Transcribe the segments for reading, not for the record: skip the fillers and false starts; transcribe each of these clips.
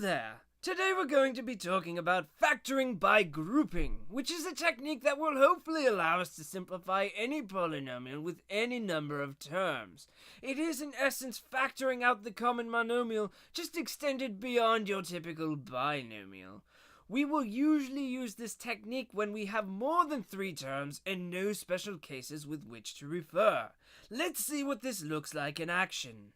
there! Today we're going to be talking about factoring by grouping, which is a technique that will hopefully allow us to simplify any polynomial with any number of terms. It is in essence factoring out the common monomial, just extended beyond your typical binomial. We will usually use this technique when we have more than 3 terms and no special cases with which to refer. Let's see what this looks like in action.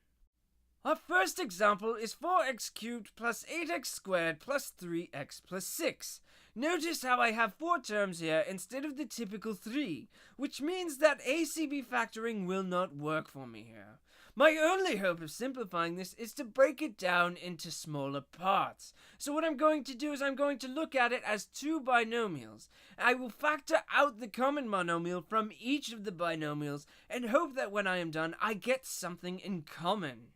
Our first example is 4x cubed plus 8x squared plus 3x plus 6. Notice how I have 4 terms here instead of the typical 3, which means that ACB factoring will not work for me here. My only hope of simplifying this is to break it down into smaller parts. So what I'm going to do is I'm going to look at it as 2 binomials. I will factor out the common monomial from each of the binomials and hope that when I am done I get something in common.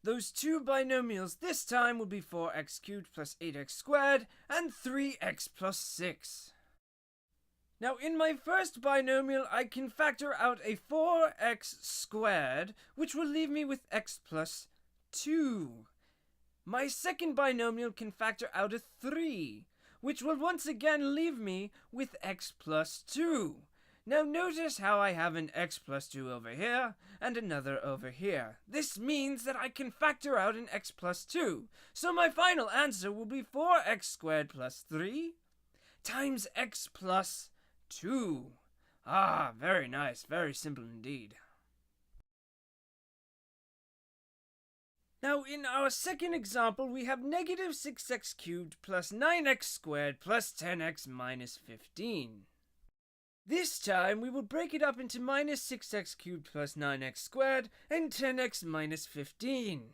Those 2 binomials this time will be 4x cubed plus 8x squared and 3x plus 6. Now in my first binomial I can factor out a 4x squared, which will leave me with x plus 2. My second binomial can factor out a 3, which will once again leave me with x plus 2. Now notice how I have an x plus 2 over here, and another over here. This means that I can factor out an x plus 2. So my final answer will be 4x squared plus 3 times x plus 2. Ah, very nice, very simple indeed. Now in our second example we have negative 6x cubed plus 9x squared plus 10x minus 15. This time we will break it up into minus 6x cubed plus 9x squared and 10x minus 15.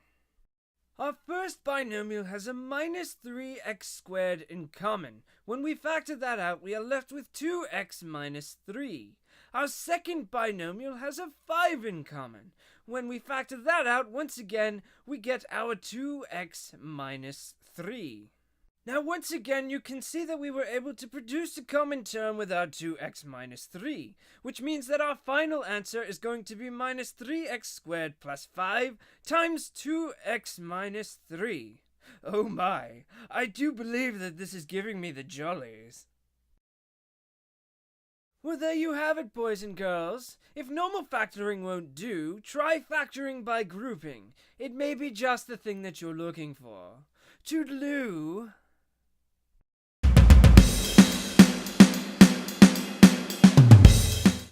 Our first binomial has a minus 3x squared in common. When we factor that out, we are left with 2x minus 3. Our second binomial has a 5 in common. When we factor that out, once again, we get our 2x minus 3. Now once again you can see that we were able to produce a common term with our 2x minus 3, which means that our final answer is going to be minus 3x squared plus 5 times 2x minus 3. Oh my, I do believe that this is giving me the jollies. Well, there you have it, boys and girls. If normal factoring won't do, try factoring by grouping. It may be just the thing that you're looking for. Toodaloo!